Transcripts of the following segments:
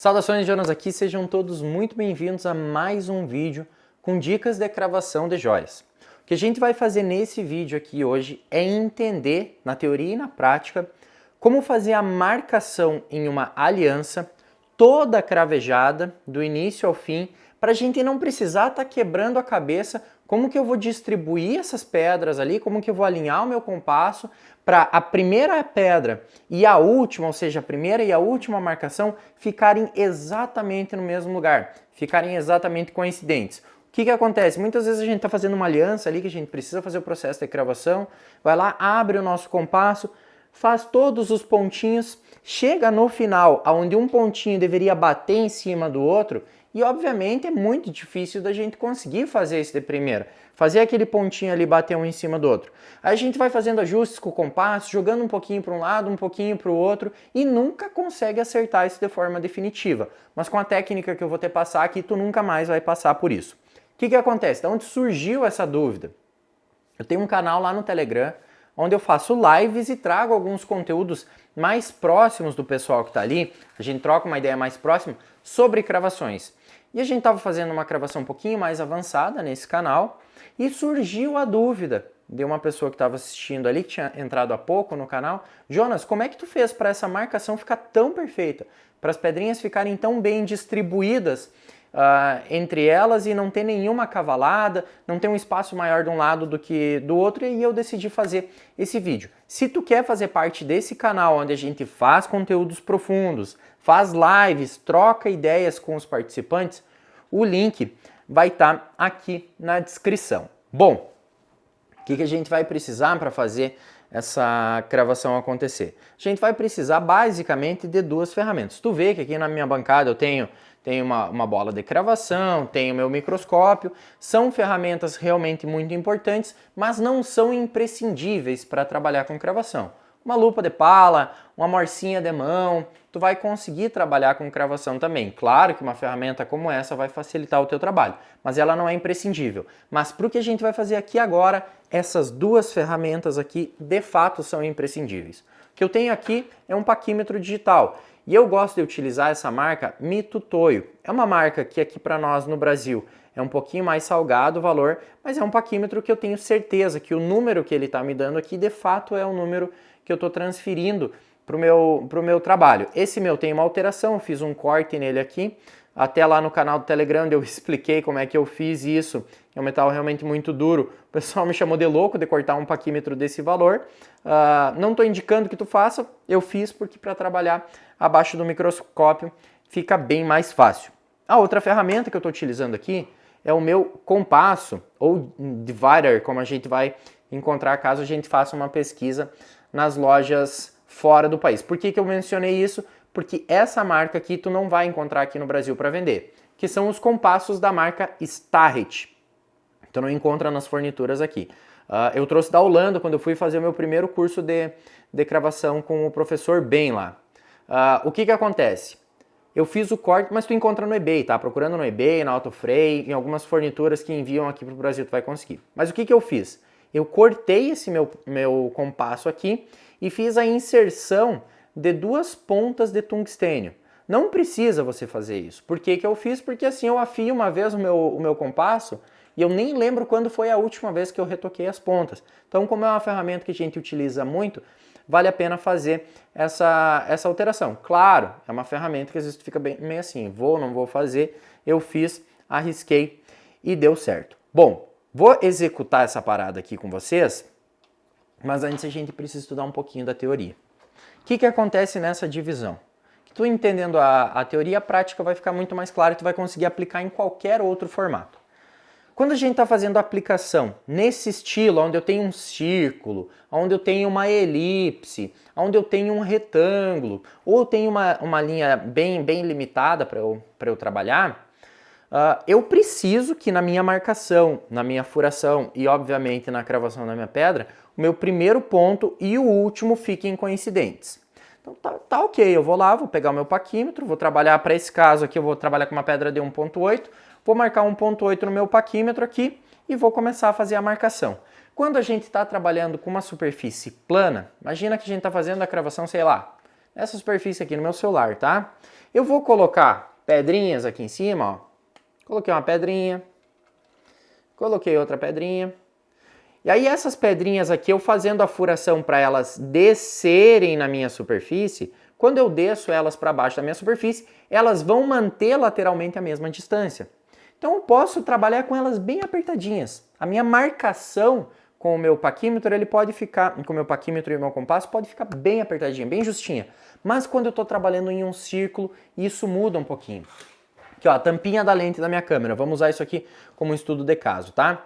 Saudações, Jonas aqui, sejam todos muito bem-vindos a mais um vídeo com dicas de cravação de joias. O que a gente vai fazer nesse vídeo aqui hoje é entender, na teoria e na prática, como fazer a marcação em uma aliança toda cravejada, do início ao fim, para a gente não precisar estar quebrando a cabeça como que eu vou distribuir essas pedras ali, como que eu vou alinhar o meu compasso para a primeira pedra e a última, ou seja, a primeira e a última marcação ficarem exatamente no mesmo lugar, ficarem exatamente coincidentes. O que acontece? Muitas vezes a gente está fazendo uma aliança ali que a gente precisa fazer o processo de cravação, vai lá, abre o nosso compasso, faz todos os pontinhos, chega no final, onde um pontinho deveria bater em cima do outro, e obviamente é muito difícil da gente conseguir fazer isso de primeira, fazer aquele pontinho ali bater um em cima do outro. Aí a gente vai fazendo ajustes com o compasso, jogando um pouquinho para um lado, um pouquinho para o outro, e nunca consegue acertar isso de forma definitiva. Mas com a técnica que eu vou te passar aqui, tu nunca mais vai passar por isso. O que acontece? De onde surgiu essa dúvida? Eu tenho um canal lá no Telegram, onde eu faço lives e trago alguns conteúdos mais próximos do pessoal que está ali. A gente troca uma ideia mais próxima sobre cravações. E a gente estava fazendo uma cravação um pouquinho mais avançada nesse canal e surgiu a dúvida de uma pessoa que estava assistindo ali, que tinha entrado há pouco no canal. Jonas, como é que tu fez para essa marcação ficar tão perfeita? Para as pedrinhas ficarem tão bem distribuídas entre elas e não ter nenhuma cavalada, não ter um espaço maior de um lado do que do outro, e eu decidi fazer esse vídeo. Se tu quer fazer parte desse canal onde a gente faz conteúdos profundos, faz lives, troca ideias com os participantes, o link vai estar aqui na descrição. Bom, o que a gente vai precisar para fazer essa cravação acontecer? A gente vai precisar basicamente de duas ferramentas. Tu vê que aqui na minha bancada eu tenho uma bola de cravação, tenho meu microscópio, são ferramentas realmente muito importantes, mas não são imprescindíveis para trabalhar com cravação. Uma lupa de pala, uma morcinha de mão, tu vai conseguir trabalhar com cravação também. Claro que uma ferramenta como essa vai facilitar o teu trabalho, mas ela não é imprescindível. Mas para o que a gente vai fazer aqui agora, essas duas ferramentas aqui de fato são imprescindíveis. O que eu tenho aqui é um paquímetro digital. E eu gosto de utilizar essa marca Mito Toyo. É uma marca que aqui para nós no Brasil é um pouquinho mais salgado o valor, mas é um paquímetro que eu tenho certeza que o número que ele está me dando aqui de fato é o número que eu estou transferindo para o meu trabalho. Esse meu tem uma alteração, eu fiz um corte nele aqui, até lá no canal do Telegram eu expliquei como é que eu fiz isso. É um metal realmente muito duro. O pessoal me chamou de louco de cortar um paquímetro desse valor. Não estou indicando que tu faça, eu fiz porque para trabalhar abaixo do microscópio fica bem mais fácil. A outra ferramenta que eu estou utilizando aqui é o meu compasso, ou divider, como a gente vai encontrar caso a gente faça uma pesquisa nas lojas fora do país. Por que eu mencionei isso? Porque essa marca aqui tu não vai encontrar aqui no Brasil para vender, que são os compassos da marca Starrett. Tu não encontra nas fornituras aqui. Eu trouxe da Holanda quando eu fui fazer o meu primeiro curso de cravação com o professor Ben lá. O que acontece? Eu fiz o corte, mas tu encontra no eBay, tá? Procurando no eBay, na Autofrei, em algumas fornituras que enviam aqui para o Brasil tu vai conseguir. Mas o que eu fiz? Eu cortei esse meu compasso aqui e fiz a inserção de duas pontas de tungstênio. Não precisa você fazer isso. Por que eu fiz? Porque assim eu afio uma vez o meu compasso e eu nem lembro quando foi a última vez que eu retoquei as pontas. Então, como é uma ferramenta que a gente utiliza muito, vale a pena fazer essa alteração. Claro, é uma ferramenta que às vezes tu fica meio assim, não vou fazer, eu fiz, arrisquei e deu certo. Bom, vou executar essa parada aqui com vocês, mas antes a gente precisa estudar um pouquinho da teoria. O que acontece nessa divisão? Tu entendendo a teoria, a prática vai ficar muito mais clara e tu vai conseguir aplicar em qualquer outro formato. Quando a gente está fazendo a aplicação nesse estilo, onde eu tenho um círculo, onde eu tenho uma elipse, onde eu tenho um retângulo, ou eu tenho uma linha bem limitada para eu trabalhar, eu preciso que na minha marcação, na minha furação e obviamente na cravação da minha pedra, o meu primeiro ponto e o último fiquem coincidentes. Então tá ok, eu vou lá, vou pegar o meu paquímetro, vou trabalhar para esse caso aqui, eu vou trabalhar com uma pedra de 1.8, vou marcar 1.8 no meu paquímetro aqui e vou começar a fazer a marcação. Quando a gente está trabalhando com uma superfície plana, imagina que a gente está fazendo a cravação, sei lá, essa superfície aqui no meu celular, tá? Eu vou colocar pedrinhas aqui em cima, ó. Coloquei uma pedrinha, coloquei outra pedrinha. E aí essas pedrinhas aqui, eu fazendo a furação para elas descerem na minha superfície, quando eu desço elas para baixo da minha superfície, elas vão manter lateralmente a mesma distância. Então eu posso trabalhar com elas bem apertadinhas. A minha marcação com o meu paquímetro, ele pode ficar, com o meu paquímetro e o meu compasso, pode ficar bem apertadinha, bem justinha. Mas quando eu estou trabalhando em um círculo, isso muda um pouquinho. Aqui, ó, a tampinha da lente da minha câmera. Vamos usar isso aqui como um estudo de caso, tá?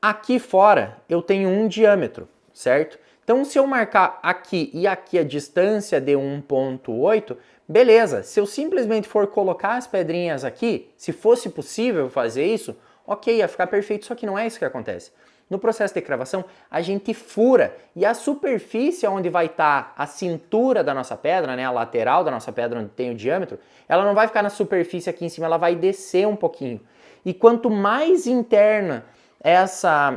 Aqui fora eu tenho um diâmetro, certo? Então se eu marcar aqui e aqui a distância de 1,8, beleza. Se eu simplesmente for colocar as pedrinhas aqui, se fosse possível fazer isso, ok, ia ficar perfeito, só que não é isso que acontece. No processo de cravação, a gente fura e a superfície onde vai estar a cintura da nossa pedra, né, a lateral da nossa pedra onde tem o diâmetro, ela não vai ficar na superfície aqui em cima, ela vai descer um pouquinho. E quanto mais interna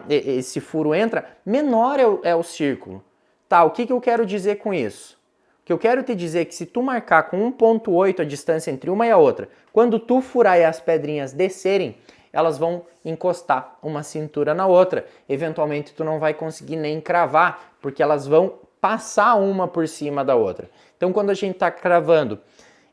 esse furo entra, menor é o círculo. Tá, o que eu quero dizer com isso? O que eu quero te dizer é que se tu marcar com 1,8 a distância entre uma e a outra, quando tu furar e as pedrinhas descerem, elas vão encostar uma cintura na outra. Eventualmente tu não vai conseguir nem cravar, porque elas vão passar uma por cima da outra. Então quando a gente está cravando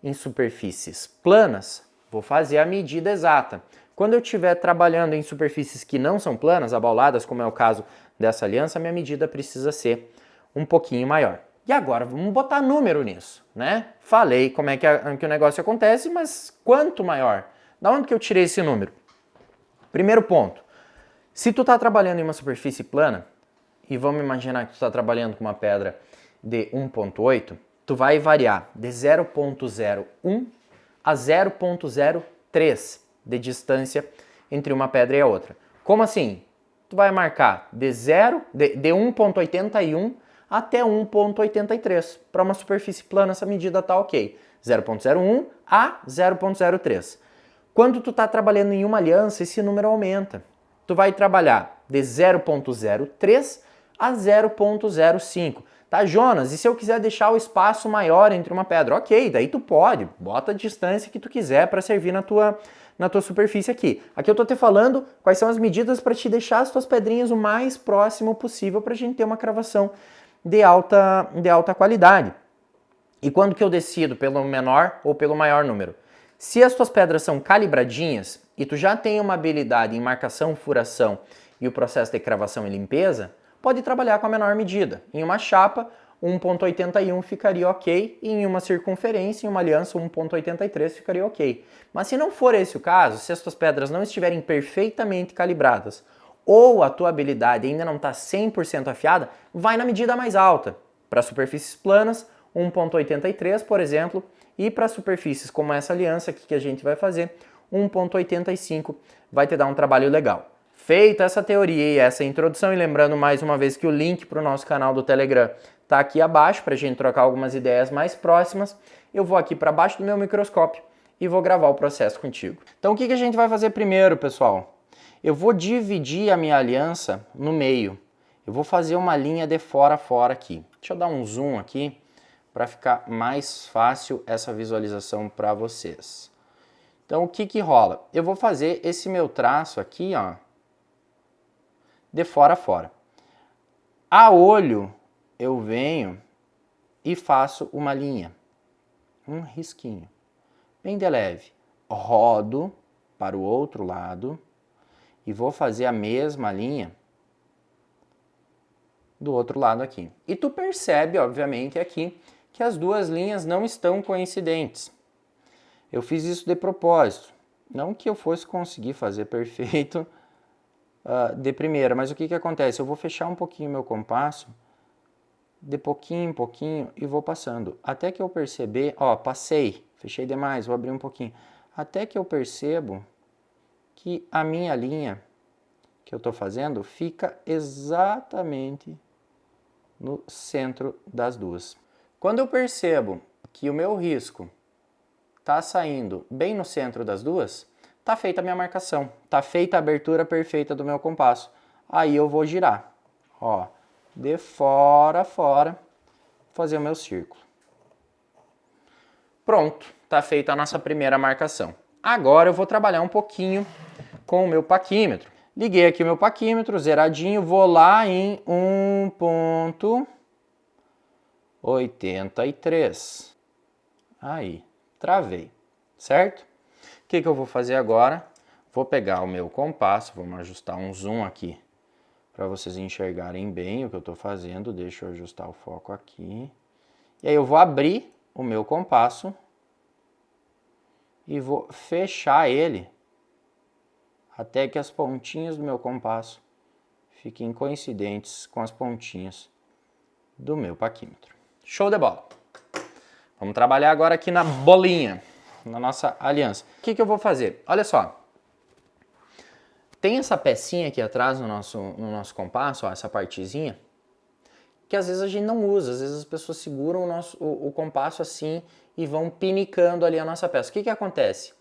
em superfícies planas, vou fazer a medida exata. Quando eu estiver trabalhando em superfícies que não são planas, abauladas, como é o caso dessa aliança, minha medida precisa ser um pouquinho maior. E agora vamos botar número nisso, né? Falei como é que o negócio acontece, mas quanto maior? Da onde que eu tirei esse número? Primeiro ponto, se tu está trabalhando em uma superfície plana, e vamos imaginar que tu está trabalhando com uma pedra de 1,8, tu vai variar de 0,01 a 0,03 de distância entre uma pedra e a outra. Como assim? Tu vai marcar de 1,81 até 1,83. Para uma superfície plana, essa medida está ok. 0,01 a 0,03. Quando tu está trabalhando em uma aliança, esse número aumenta. Tu vai trabalhar de 0,03 a 0,05. Tá, Jonas? E se eu quiser deixar o espaço maior entre uma pedra? Ok, daí tu pode. Bota a distância que tu quiser para servir na tua superfície aqui. Aqui eu tô te falando quais são as medidas para te deixar as tuas pedrinhas o mais próximo possível para a gente ter uma cravação de alta qualidade. E quando que eu decido pelo menor ou pelo maior número? Se as tuas pedras são calibradinhas e tu já tem uma habilidade em marcação, furação e o processo de cravação e limpeza, pode trabalhar com a menor medida. Em uma chapa, 1,81 ficaria ok, e em uma circunferência, em uma aliança, 1,83 ficaria ok. Mas se não for esse o caso, se as tuas pedras não estiverem perfeitamente calibradas ou a tua habilidade ainda não está 100% afiada, vai na medida mais alta. Para superfícies planas, 1,83, por exemplo, e para superfícies como essa aliança aqui que a gente vai fazer, 1,85 vai te dar um trabalho legal. Feita essa teoria e essa introdução, e lembrando mais uma vez que o link para o nosso canal do Telegram está aqui abaixo para a gente trocar algumas ideias mais próximas, eu vou aqui para baixo do meu microscópio e vou gravar o processo contigo. Então o que a gente vai fazer primeiro, pessoal? Eu vou dividir a minha aliança no meio. Eu vou fazer uma linha de fora a fora aqui. Deixa eu dar um zoom aqui para ficar mais fácil essa visualização para vocês. Então o que rola? Eu vou fazer esse meu traço aqui, ó, de fora a fora. A olho eu venho e faço uma linha, um risquinho, bem de leve. Rodo para o outro lado e vou fazer a mesma linha do outro lado aqui. E tu percebe, obviamente, aqui que as duas linhas não estão coincidentes. Eu fiz isso de propósito. Não que eu fosse conseguir fazer perfeito de primeira, mas o que acontece? Eu vou fechar um pouquinho meu compasso, de pouquinho em pouquinho, e vou passando. Até que eu perceber, ó, passei, fechei demais, vou abrir um pouquinho. Até que eu percebo que a minha linha que eu estou fazendo fica exatamente no centro das duas. Quando eu percebo que o meu risco está saindo bem no centro das duas, está feita a minha marcação, está feita a abertura perfeita do meu compasso. Aí eu vou girar, ó, de fora a fora, fazer o meu círculo. Pronto, está feita a nossa primeira marcação. Agora eu vou trabalhar um pouquinho com o meu paquímetro. Liguei aqui o meu paquímetro, zeradinho, vou lá em 1,83. Aí, travei, certo? O que eu vou fazer agora? Vou pegar o meu compasso, vamos ajustar um zoom aqui para vocês enxergarem bem o que eu estou fazendo. Deixa eu ajustar o foco aqui. E aí eu vou abrir o meu compasso e vou fechar ele até que as pontinhas do meu compasso fiquem coincidentes com as pontinhas do meu paquímetro. Show de bola! Vamos trabalhar agora aqui na bolinha, na nossa aliança. O que eu vou fazer? Olha só. Tem essa pecinha aqui atrás no nosso compasso, ó, essa partezinha, que às vezes a gente não usa. Às vezes as pessoas seguram o compasso assim e vão pinicando ali a nossa peça. O que acontece?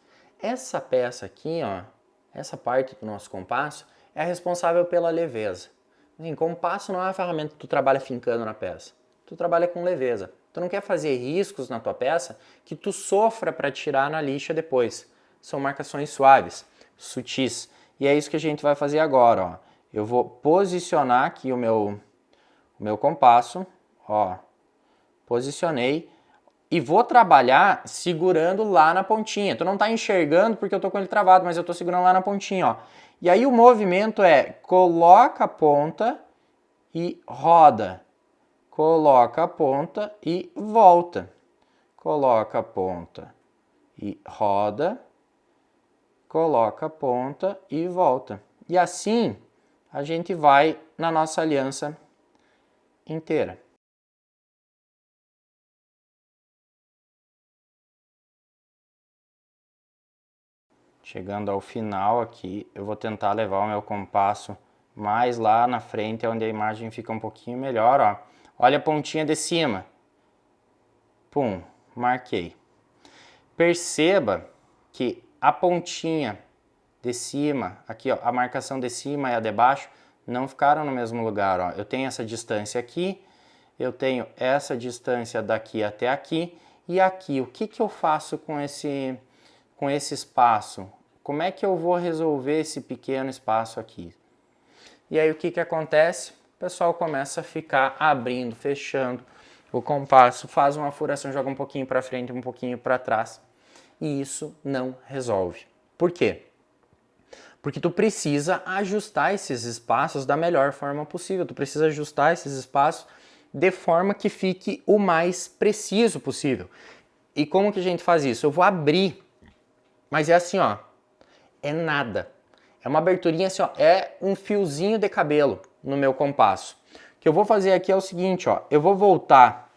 Essa peça aqui, ó, essa parte do nosso compasso é a responsável pela leveza. Assim, compasso não é uma ferramenta que tu trabalha fincando na peça. Tu trabalha com leveza. Tu não quer fazer riscos na tua peça que tu sofra para tirar na lixa depois. São marcações suaves, sutis. E é isso que a gente vai fazer agora, ó. Eu vou posicionar aqui o meu compasso, ó. Posicionei. E vou trabalhar segurando lá na pontinha. Tu não tá enxergando porque eu tô com ele travado, mas eu tô segurando lá na pontinha, ó. E aí o movimento é coloca a ponta e roda. Coloca a ponta e volta. Coloca a ponta e roda. Coloca a ponta e volta. E assim a gente vai na nossa aliança inteira. Chegando ao final aqui, eu vou tentar levar o meu compasso mais lá na frente, onde a imagem fica um pouquinho melhor, ó. Olha a pontinha de cima. Pum, marquei. Perceba que a pontinha de cima, aqui ó, a marcação de cima e a de baixo, não ficaram no mesmo lugar, ó. Eu tenho essa distância aqui, eu tenho essa distância daqui até aqui, e aqui, o que eu faço com esse espaço? Como é que eu vou resolver esse pequeno espaço aqui? E aí o que acontece? O pessoal começa a ficar abrindo, fechando o compasso, faz uma furação, joga um pouquinho para frente, um pouquinho para trás. E isso não resolve. Por quê? Porque tu precisa ajustar esses espaços da melhor forma possível. Tu precisa ajustar esses espaços de forma que fique o mais preciso possível. E como que a gente faz isso? Eu vou abrir, mas é assim, ó, é nada. É uma aberturinha assim, ó, é um fiozinho de cabelo no meu compasso. O que eu vou fazer aqui é o seguinte, ó, eu vou voltar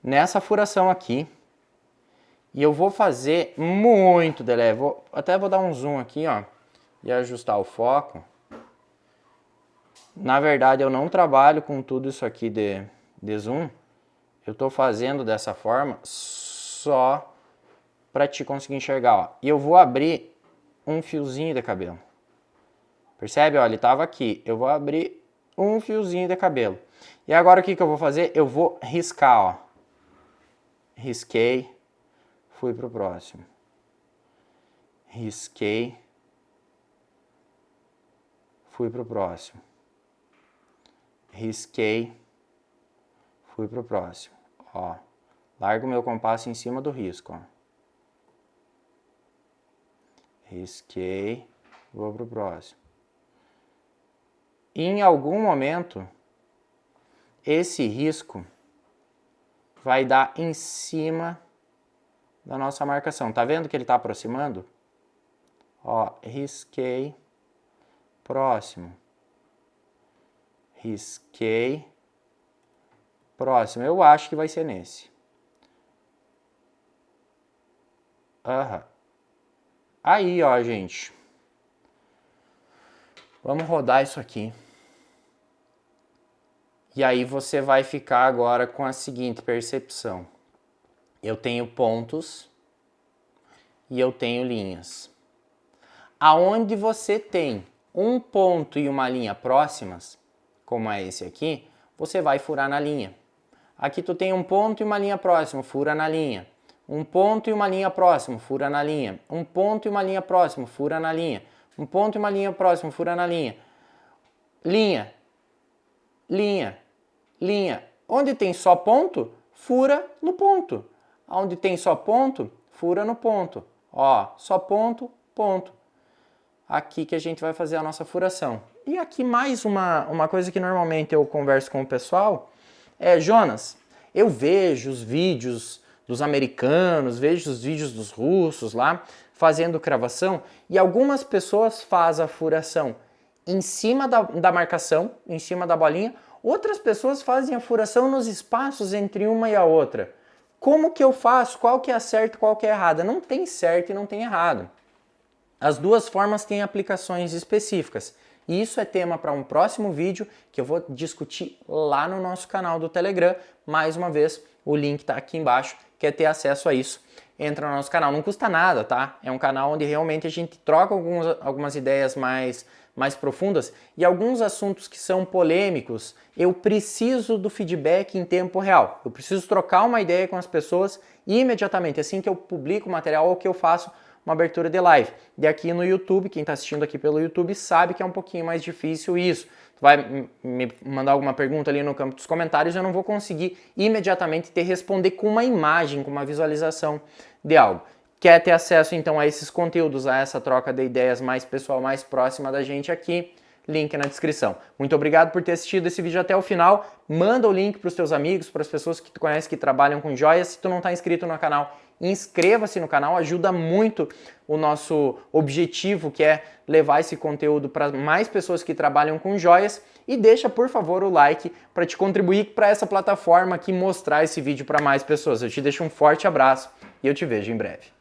nessa furação aqui e eu vou fazer muito de leve. Até vou dar um zoom aqui, ó, e ajustar o foco. Na verdade, eu não trabalho com tudo isso aqui de zoom. Eu tô fazendo dessa forma só para te conseguir enxergar, ó. E eu vou abrir um fiozinho de cabelo. Percebe? Ó, ele tava aqui. Eu vou abrir um fiozinho de cabelo. E agora o que eu vou fazer? Eu vou riscar, ó. Risquei. Fui pro próximo. Risquei. Fui pro próximo. Risquei. Fui pro próximo. Ó. Largo o meu compasso em cima do risco, ó. Risquei. Vou pro próximo. E em algum momento, esse risco vai dar em cima da nossa marcação. Tá vendo que ele está aproximando? Ó, risquei, próximo. Risquei, próximo. Eu acho que vai ser nesse. Aham. Aí, ó, gente. Vamos rodar isso aqui. E aí você vai ficar agora com a seguinte percepção. Eu tenho pontos e eu tenho linhas. Aonde você tem um ponto e uma linha próximas, como é esse aqui, você vai furar na linha. Aqui tu tem um ponto e uma linha próxima, fura na linha. Um ponto e uma linha próximo, fura na linha. Um ponto e uma linha próximo, fura na linha. Um ponto e uma linha próximo, fura na linha. Linha, linha, linha. Onde tem só ponto, fura no ponto. Onde tem só ponto, fura no ponto. Ó, só ponto, ponto. Aqui que a gente vai fazer a nossa furação. E aqui mais uma coisa que normalmente eu converso com o pessoal é, Jonas, eu vejo os vídeos dos americanos, vejo os vídeos dos russos lá fazendo cravação e algumas pessoas fazem a furação em cima da marcação, em cima da bolinha, outras pessoas fazem a furação nos espaços entre uma e a outra. Como que eu faço? Qual que é a certa e qual que é a errada? Não tem certo e não tem errado. As duas formas têm aplicações específicas. E isso é tema para um próximo vídeo que eu vou discutir lá no nosso canal do Telegram. Mais uma vez, o link está aqui embaixo. Quer ter acesso a isso? Entra no nosso canal. Não custa nada, tá? É um canal onde realmente a gente troca algumas ideias mais profundas e alguns assuntos que são polêmicos. Eu preciso do feedback em tempo real. Eu preciso trocar uma ideia com as pessoas imediatamente, assim que eu publico o material ou que eu faço uma abertura de live. E aqui no YouTube, quem está assistindo aqui pelo YouTube sabe que é um pouquinho mais difícil isso. Tu vai me mandar alguma pergunta ali no campo dos comentários, eu não vou conseguir imediatamente te responder com uma imagem, com uma visualização de algo. Quer ter acesso então a esses conteúdos, a essa troca de ideias mais pessoal, mais próxima da gente aqui? Link na descrição. Muito obrigado por ter assistido esse vídeo até o final. Manda o link para os teus amigos, para as pessoas que tu conhece que trabalham com joias. Se tu não está inscrito no canal, inscreva-se no canal, ajuda muito o nosso objetivo, que é levar esse conteúdo para mais pessoas que trabalham com joias. E deixa, por favor, o like para te contribuir para essa plataforma aqui, mostrar esse vídeo para mais pessoas. Eu te deixo um forte abraço e eu te vejo em breve.